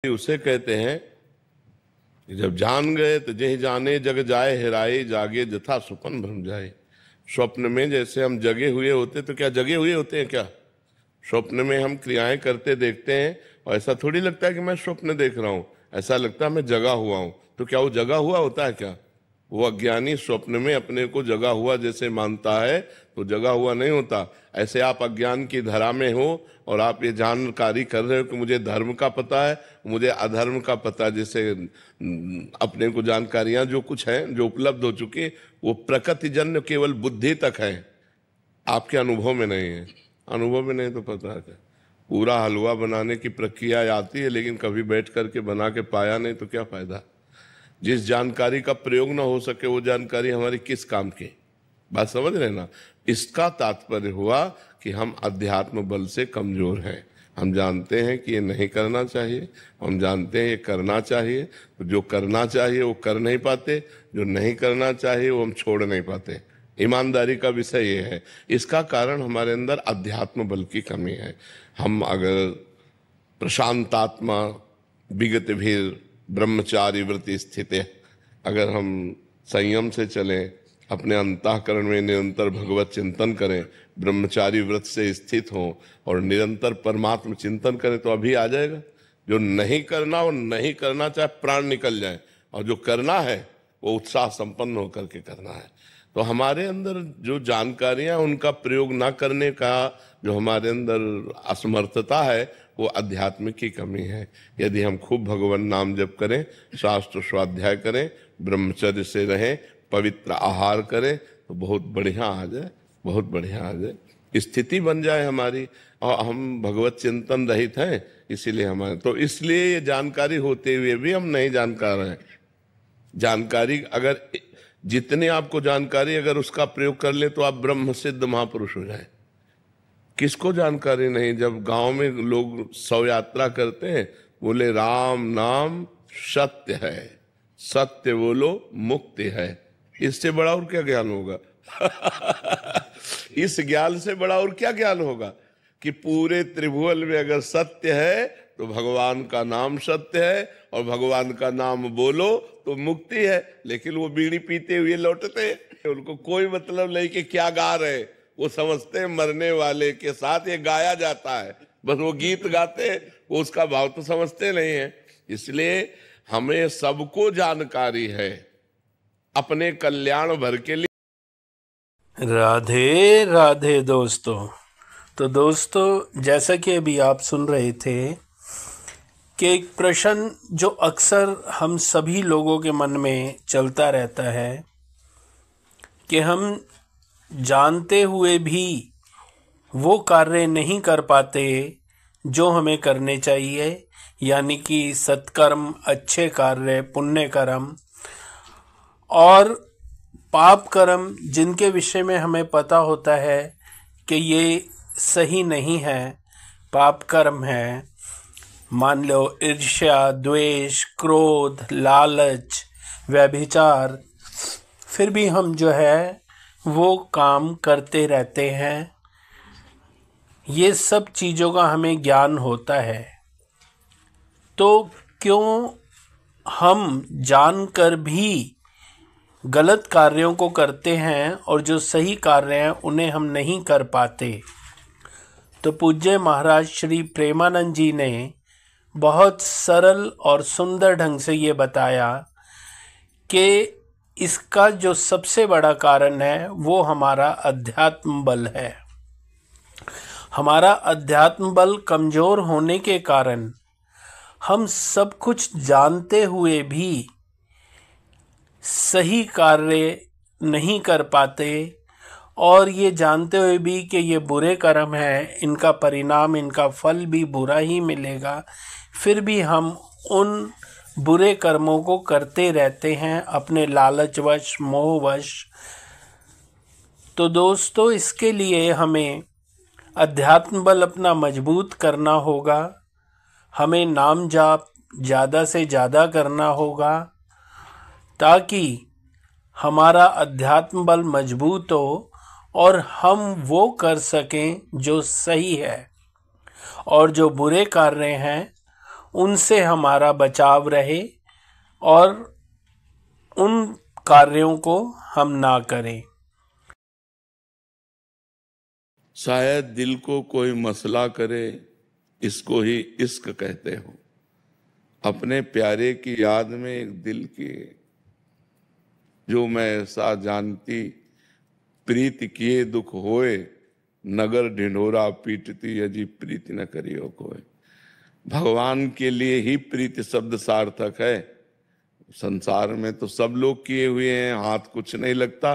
उसे कहते हैं कि जब जान गए तो जही जाने जग जाए हेराए जागे जथा स्वप्न भ्रम जाए। स्वप्न में जैसे हम जगे हुए होते तो क्या जगे हुए होते हैं क्या? स्वप्न में हम क्रियाएं करते देखते हैं और ऐसा थोड़ी लगता है कि मैं स्वप्न देख रहा हूं, ऐसा लगता है मैं जगा हुआ हूं। तो क्या वो जगा हुआ होता है क्या? वो अज्ञानी स्वप्न में अपने को जगा हुआ जैसे मानता है तो जगा हुआ नहीं होता। ऐसे आप अज्ञान की धरा में हो और आप ये जानकारी कर रहे हो कि मुझे धर्म का पता है, मुझे अधर्म का पता है। जैसे अपने को जानकारियां जो कुछ हैं जो उपलब्ध हो चुकी वो प्रकृतिजन्य केवल बुद्धि तक है, आपके अनुभव में नहीं है। अनुभव में नहीं तो पता है क्या? पूरा हलवा बनाने की प्रक्रिया आती है लेकिन कभी बैठ करके बना के पाया नहीं तो क्या फायदा? जिस जानकारी का प्रयोग ना हो सके वो जानकारी हमारी किस काम की? बात समझ रहे ना? इसका तात्पर्य हुआ कि हम अध्यात्म बल से कमजोर हैं। हम जानते हैं कि ये नहीं करना चाहिए, हम जानते हैं ये करना चाहिए, तो जो करना चाहिए वो कर नहीं पाते, जो नहीं करना चाहिए वो हम छोड़ नहीं पाते। ईमानदारी का विषय ये है। इसका कारण हमारे अंदर अध्यात्म बल की कमी है। हम अगर प्रशांतात्मा विगत भीर ब्रह्मचारी वृत्ति स्थित है, अगर हम संयम से चलें, अपने अंतःकरण में निरंतर भगवत चिंतन करें, ब्रह्मचारी व्रत से स्थित हों और निरंतर परमात्म चिंतन करें तो अभी आ जाएगा। जो नहीं करना वो नहीं करना, चाहे प्राण निकल जाए, और जो करना है वो उत्साह संपन्न होकर के करना है। तो हमारे अंदर जो जानकारियां उनका प्रयोग ना करने का जो हमारे अंदर असमर्थता है वो अध्यात्म की कमी है। यदि हम खूब भगवान नाम जप करें, शास्त्र स्वाध्याय करें, ब्रह्मचर्य से रहें, पवित्र आहार करें तो बहुत बढ़िया आ जाए, बहुत बढ़िया आ जाए, स्थिति बन जाए हमारी। और हम भगवत चिंतन रहित हैं, इसीलिए हमारे तो इसलिए ये जानकारी होते हुए भी हम नहीं जानकार हैं। जानकारी अगर जितने आपको जानकारी अगर उसका प्रयोग कर ले तो आप ब्रह्म सिद्ध महापुरुष हो जाए। किसको जानकारी नहीं? जब गांव में लोग शव यात्रा करते हैं, बोले राम नाम सत्य है, सत्य बोलो मुक्ति है। इससे बड़ा और क्या ज्ञान होगा? इस ज्ञान से बड़ा और क्या ज्ञान होगा कि पूरे त्रिभुवन में अगर सत्य है तो भगवान का नाम सत्य है, और भगवान का नाम बोलो तो मुक्ति है। लेकिन वो बीड़ी पीते हुए लौटते हैं, उनको कोई मतलब नहीं कि क्या गा रहे। वो समझते हैं मरने वाले के साथ ये गाया जाता है, बस वो गीत गाते हैं, वो उसका भाव तो समझते नहीं है। इसलिए हमें सबको जानकारी है अपने कल्याण भर के लिए। राधे राधे दोस्तों। तो दोस्तों, जैसा कि अभी आप सुन रहे थे कि एक प्रश्न जो अक्सर हम सभी लोगों के मन में चलता रहता है कि हम जानते हुए भी वो कार्य नहीं कर पाते जो हमें करने चाहिए, यानी कि सत्कर्म, अच्छे कार्य, पुण्य कर्म और पाप कर्म, जिनके विषय में हमें पता होता है कि ये सही नहीं है, पाप कर्म है। मान लो ईर्ष्या, द्वेष, क्रोध, लालच, व्यभिचार, फिर भी हम जो है वो काम करते रहते हैं। ये सब चीज़ों का हमें ज्ञान होता है, तो क्यों हम जानकर भी गलत कार्यों को करते हैं और जो सही कार्य हैं उन्हें हम नहीं कर पाते? तो पूज्य महाराज श्री प्रेमानंद जी ने बहुत सरल और सुंदर ढंग से ये बताया कि इसका जो सबसे बड़ा कारण है वो हमारा अध्यात्म बल है। हमारा अध्यात्म बल कमजोर होने के कारण हम सब कुछ जानते हुए भी सही कार्य नहीं कर पाते, और ये जानते हुए भी कि ये बुरे कर्म हैं, इनका परिणाम, इनका फल भी बुरा ही मिलेगा, फिर भी हम उन बुरे कर्मों को करते रहते हैं अपने लालचवश, मोहवश। तो दोस्तों, इसके लिए हमें अध्यात्म बल अपना मजबूत करना होगा। हमें नाम जाप ज़्यादा से ज़्यादा करना होगा ताकि हमारा अध्यात्म बल मजबूत हो और हम वो कर सकें जो सही है, और जो बुरे कार्य हैं उनसे हमारा बचाव रहे और उन कार्यों को हम ना करें। शायद दिल को कोई मसला करे, इसको ही इश्क कहते हो। अपने प्यारे की याद में एक दिल की जो मैं सा जानती, प्रीत किए दुख होए, नगर ढिंढोरा पीटती, अजी प्रीत न करियो कोई। भगवान के लिए ही प्रीत शब्द सार्थक है। संसार में तो सब लोग किए हुए हैं, हाथ कुछ नहीं लगता।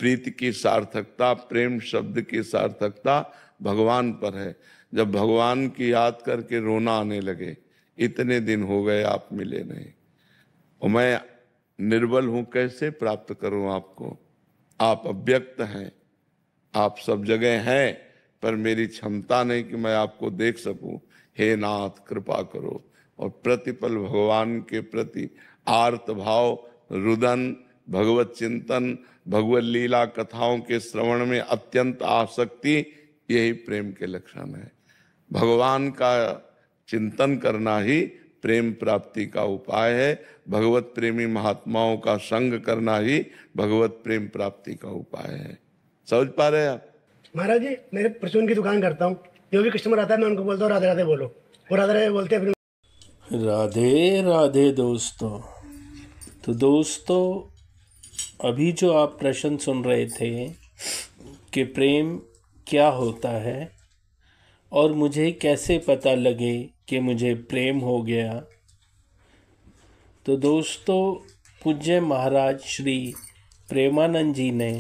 प्रीति की सार्थकता, प्रेम शब्द की सार्थकता भगवान पर है। जब भगवान की याद करके रोना आने लगे, इतने दिन हो गए आप मिले नहीं, और मैं निर्बल हूं, कैसे प्राप्त करूं आपको। आप अव्यक्त हैं, आप सब जगह हैं, पर मेरी क्षमता नहीं कि मैं आपको देख सकूं। हे नाथ कृपा करो। और प्रतिपल भगवान के प्रति आर्त भाव, रुदन, भगवत चिंतन, भगवत लीला कथाओं के श्रवण में अत्यंत आसक्ति, यही प्रेम के लक्षण है। भगवान का चिंतन करना ही प्रेम प्राप्ति का उपाय है। भगवत प्रेमी महात्माओं का संग करना ही भगवत प्रेम प्राप्ति का उपाय है। समझ पा रहे हैं आप? महाराज जी, मैं परचून की दुकान करता हूँ। जो भी कस्टमर आता है मैं उनको बोलता हूँ राधे राधे बोलो, वो राधे राधे बोलते हैं। राधे राधे दोस्तों। तो दोस्तों, अभी जो आप प्रश्न सुन रहे थे कि प्रेम क्या होता है और मुझे कैसे पता लगे कि मुझे प्रेम हो गया, तो दोस्तों पूज्य महाराज श्री प्रेमानंद जी ने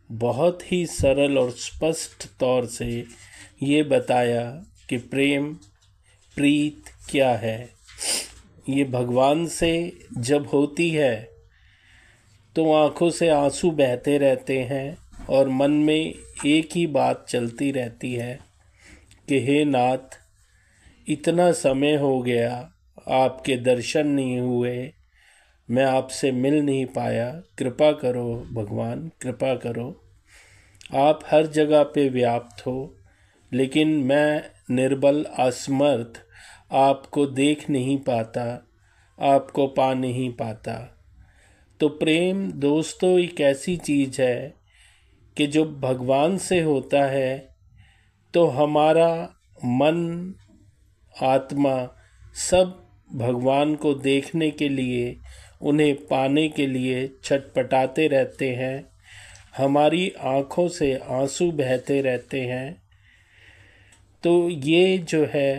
बहुत ही सरल और स्पष्ट तौर से ये बताया कि प्रेम, प्रीत क्या है। ये भगवान से जब होती है तो आँखों से आंसू बहते रहते हैं और मन में एक ही बात चलती रहती है कि हे नाथ, इतना समय हो गया आपके दर्शन नहीं हुए, मैं आपसे मिल नहीं पाया, कृपा करो भगवान, कृपा करो। आप हर जगह पे व्याप्त हो, लेकिन मैं निर्बल असमर्थ आपको देख नहीं पाता, आपको पा नहीं पाता। तो प्रेम दोस्तों एक ऐसी चीज़ है कि जो भगवान से होता है तो हमारा मन, आत्मा सब भगवान को देखने के लिए, उन्हें पाने के लिए छटपटाते रहते हैं। हमारी आँखों से आंसू बहते रहते हैं। तो ये जो है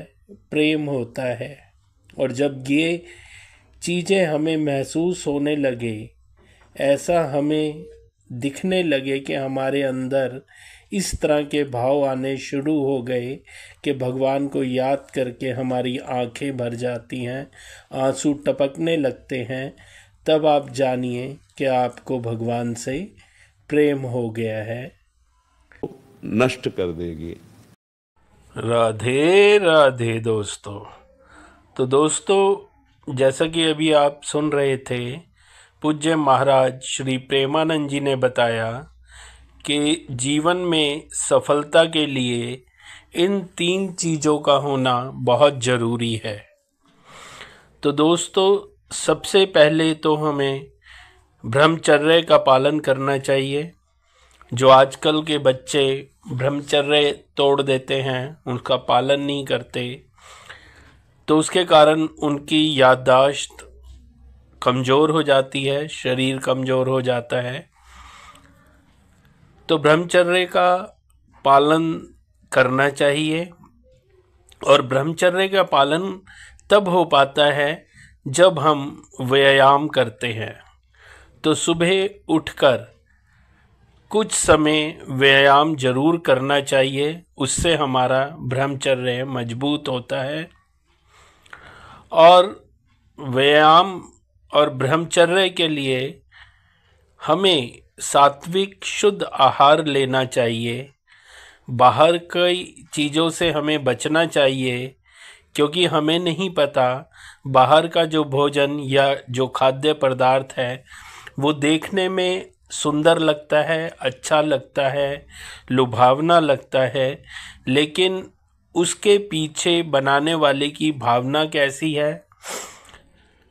प्रेम होता है। और जब ये चीज़ें हमें महसूस होने लगे, ऐसा हमें दिखने लगे कि हमारे अंदर इस तरह के भाव आने शुरू हो गए कि भगवान को याद करके हमारी आंखें भर जाती हैं, आंसू टपकने लगते हैं, तब आप जानिए कि आपको भगवान से प्रेम हो गया है। नष्ट कर देगी। राधे राधे दोस्तों। तो दोस्तों, जैसा कि अभी आप सुन रहे थे, पूज्य महाराज श्री प्रेमानंद जी ने बताया कि जीवन में सफलता के लिए इन 3 चीज़ों का होना बहुत ज़रूरी है। तो दोस्तों, सबसे पहले तो हमें ब्रह्मचर्य का पालन करना चाहिए। जो आजकल के बच्चे ब्रह्मचर्य तोड़ देते हैं, उनका पालन नहीं करते, तो उसके कारण उनकी याददाश्त कमज़ोर हो जाती है, शरीर कमज़ोर हो जाता है। तो ब्रह्मचर्य का पालन करना चाहिए। और ब्रह्मचर्य का पालन तब हो पाता है जब हम व्यायाम करते हैं। तो सुबह उठकर कुछ समय व्यायाम जरूर करना चाहिए, उससे हमारा ब्रह्मचर्य मजबूत होता है। और व्यायाम और ब्रह्मचर्य के लिए हमें सात्विक शुद्ध आहार लेना चाहिए। बाहर की चीज़ों से हमें बचना चाहिए, क्योंकि हमें नहीं पता बाहर का जो भोजन या जो खाद्य पदार्थ है वो देखने में सुंदर लगता है, अच्छा लगता है, लुभावना लगता है, लेकिन उसके पीछे बनाने वाले की भावना कैसी है,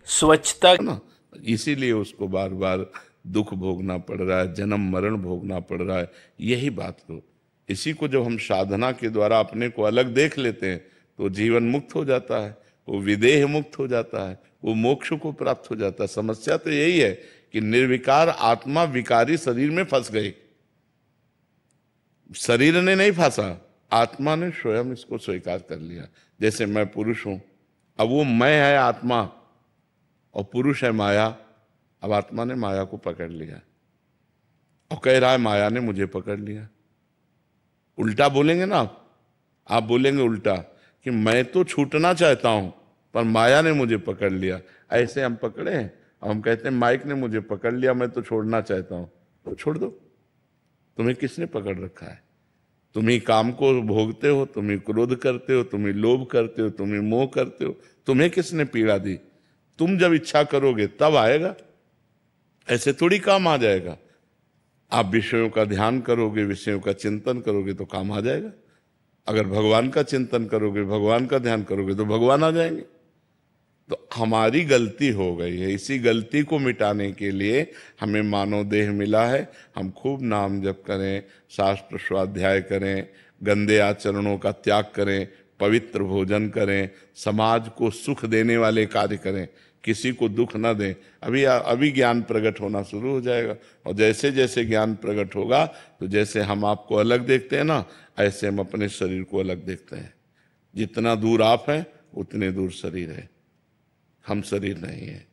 स्वच्छता है ना। इसीलिए उसको बार बार दुख भोगना पड़ रहा है, जन्म मरण भोगना पड़ रहा है। यही बात तो, इसी को जब हम साधना के द्वारा अपने को अलग देख लेते हैं तो जीवन मुक्त हो जाता है, वो विदेह मुक्त हो जाता है, वो मोक्ष को प्राप्त हो जाता है। समस्या तो यही है कि निर्विकार आत्मा विकारी शरीर में फंस गई। शरीर ने नहीं फंसा, आत्मा ने स्वयं इसको स्वीकार कर लिया। जैसे मैं पुरुष हूं, अब वो मैं है आत्मा और पुरुष है माया। अब आत्मा ने माया को पकड़ लिया और कह रहा है माया ने मुझे पकड़ लिया। उल्टा बोलेंगे ना आप बोलेंगे उल्टा कि मैं तो छूटना चाहता हूं पर माया ने मुझे पकड़ लिया। ऐसे हम पकड़े हैं, अब हम कहते हैं माइक ने मुझे पकड़ लिया, मैं तो छोड़ना चाहता हूं। तो छोड़ दो, तुम्हें किसने पकड़ रखा है? तुम ही काम को भोगते हो, तुम ही क्रोध करते हो, तुम ही लोभ करते हो, तुम ही मोह करते हो। तुम्हें किसने पीड़ा दी? तुम जब इच्छा करोगे तब आएगा, ऐसे थोड़ी काम आ जाएगा। आप विषयों का ध्यान करोगे, विषयों का चिंतन करोगे तो काम आ जाएगा। अगर भगवान का चिंतन करोगे, भगवान का ध्यान करोगे तो भगवान आ जाएंगे। तो हमारी गलती हो गई है, इसी गलती को मिटाने के लिए हमें मानव देह मिला है। हम खूब नाम जप करें, शास्त्र स्वाध्याय करें, गंदे आचरणों का त्याग करें, पवित्र भोजन करें, समाज को सुख देने वाले कार्य करें, किसी को दुख ना दें। अभी ज्ञान प्रकट होना शुरू हो जाएगा और जैसे जैसे ज्ञान प्रकट होगा तो जैसे हम आपको अलग देखते हैं ना, ऐसे हम अपने शरीर को अलग देखते हैं। जितना दूर आप हैं उतने दूर शरीर है, हम शरीर नहीं है।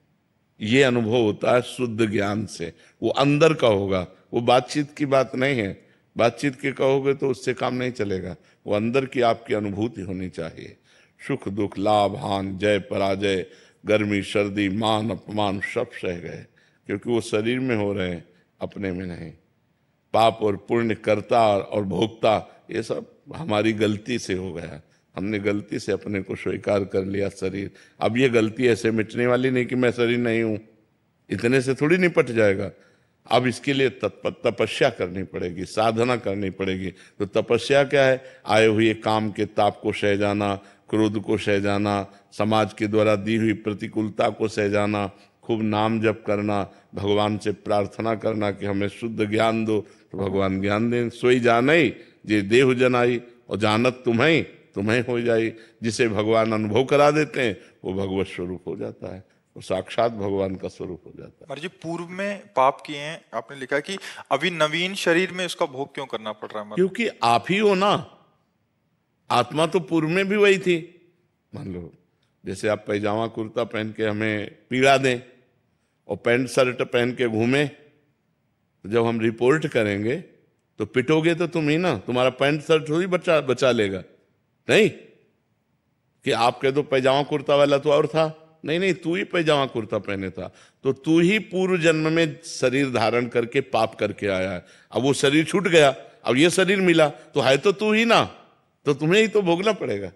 ये अनुभव होता है शुद्ध ज्ञान से, वो अंदर का होगा, वो बातचीत की बात नहीं है। बातचीत के कहोगे तो उससे काम नहीं चलेगा, वो अंदर की आपकी अनुभूति होनी चाहिए। सुख दुख, लाभ हान, जय पराजय, गर्मी सर्दी, मान अपमान सब सह गए, क्योंकि वो शरीर में हो रहे हैं, अपने में नहीं। पाप और पुण्य, कर्ता और भोक्ता, ये सब हमारी गलती से हो गया। हमने गलती से अपने को स्वीकार कर लिया शरीर। अब ये गलती ऐसे मिटने वाली नहीं कि मैं शरीर नहीं हूं, इतने से थोड़ी निपट जाएगा। अब इसके लिए तपस्या करनी पड़ेगी, साधना करनी पड़ेगी। तो तपस्या क्या है? आए हुए काम के ताप को सह जाना, क्रोध को सह जाना, समाज के द्वारा दी हुई प्रतिकूलता को सह जाना, खूब नाम जप करना, भगवान से प्रार्थना करना कि हमें शुद्ध ज्ञान दो, तो भगवान ज्ञान दें। सोई जानई जे देहु जनाई, और जानत तुम्हें हो जाई। जिसे भगवान अनुभव करा देते हैं वो भगवत स्वरूप हो जाता है, वो साक्षात भगवान का स्वरूप हो जाता है। महाराज जी, पूर्व में पाप किए हैं, आपने लिखा कि अभी नवीन शरीर में उसका भोग क्यों करना पड़ रहा है? क्योंकि आप ही हो ना, आत्मा तो पूर्व में भी वही थी। मान लो जैसे आप पैजामा कुर्ता पहन के हमें पीड़ा दें और पैंट शर्ट पहन के घूमें, तो जब हम रिपोर्ट करेंगे तो पिटोगे तो तुम ही ना, तुम्हारा पैंट शर्ट थोड़ी बचा लेगा। नहीं कि आप कह दो पैजामा कुर्ता वाला तो और था, नहीं, तू ही पैजामा कुर्ता पहने था, तो तू ही पूर्व जन्म में शरीर धारण करके पाप करके आया है। अब वो शरीर छूट गया, अब ये शरीर मिला, तो है तो तू ही ना, तो तुम्हें ही तो भोगना पड़ेगा।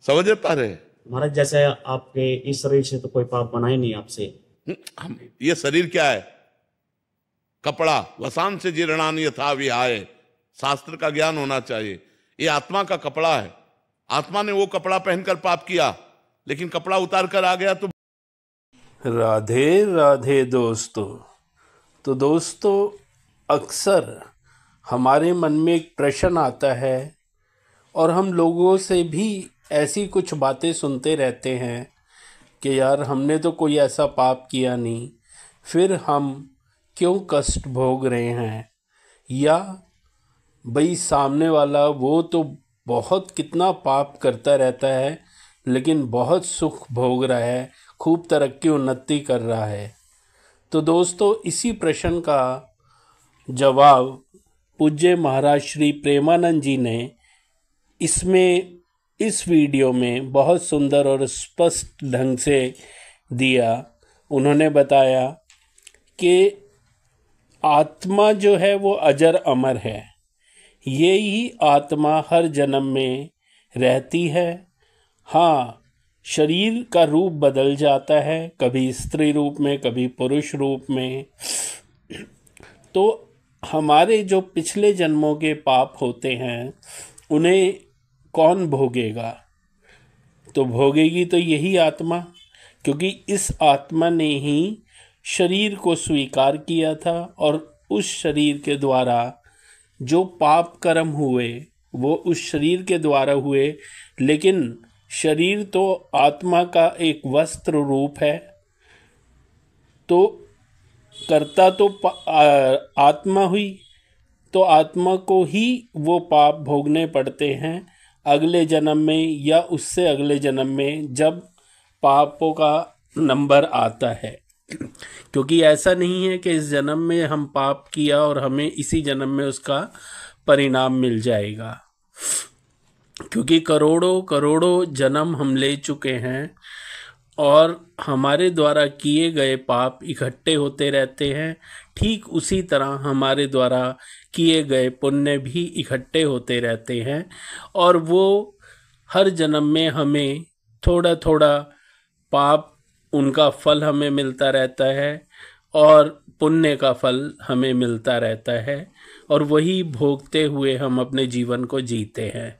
समझ पा रहे? महाराज, जैसे आपके इस शरीर से तो कोई पाप बना ही नहीं आपसे। हम ये शरीर क्या है? कपड़ा, वसान से जीर्णान यथा विहाय, शास्त्र का ज्ञान होना चाहिए। ये आत्मा का कपड़ा है, आत्मा ने वो कपड़ा पहनकर पाप किया, लेकिन कपड़ा उतार कर आ गया तो। राधे राधे दोस्तों। तो दोस्तों, अक्सर हमारे मन में एक प्रश्न आता है और हम लोगों से भी ऐसी कुछ बातें सुनते रहते हैं कि यार हमने तो कोई ऐसा पाप किया नहीं, फिर हम क्यों कष्ट भोग रहे हैं, या भाई सामने वाला वो तो बहुत कितना पाप करता रहता है लेकिन बहुत सुख भोग रहा है, खूब तरक्की उन्नति कर रहा है। तो दोस्तों, इसी प्रश्न का जवाब पूज्य महाराज श्री प्रेमानंद जी ने इस वीडियो में बहुत सुंदर और स्पष्ट ढंग से दिया। उन्होंने बताया कि आत्मा जो है वो अजर अमर है, ये ही आत्मा हर जन्म में रहती है। हाँ, शरीर का रूप बदल जाता है, कभी स्त्री रूप में, कभी पुरुष रूप में। तो हमारे जो पिछले जन्मों के पाप होते हैं उन्हें कौन भोगेगा? तो भोगेगी तो यही आत्मा, क्योंकि इस आत्मा ने ही शरीर को स्वीकार किया था और उस शरीर के द्वारा जो पाप कर्म हुए वो उस शरीर के द्वारा हुए। लेकिन शरीर तो आत्मा का एक वस्त्र रूप है, तो कर्ता तो आत्मा हुई, तो आत्मा को ही वो पाप भोगने पड़ते हैं अगले जन्म में या उससे अगले जन्म में, जब पापों का नंबर आता है। क्योंकि ऐसा नहीं है कि इस जन्म में हम पाप किया और हमें इसी जन्म में उसका परिणाम मिल जाएगा, क्योंकि करोड़ों करोड़ों जन्म हम ले चुके हैं और हमारे द्वारा किए गए पाप इकट्ठे होते रहते हैं। ठीक उसी तरह हमारे द्वारा किए गए पुण्य भी इकट्ठे होते रहते हैं और वो हर जन्म में हमें थोड़ा थोड़ा पाप उनका फल हमें मिलता रहता है और पुण्य का फल हमें मिलता रहता है, और वही भोगते हुए हम अपने जीवन को जीते हैं।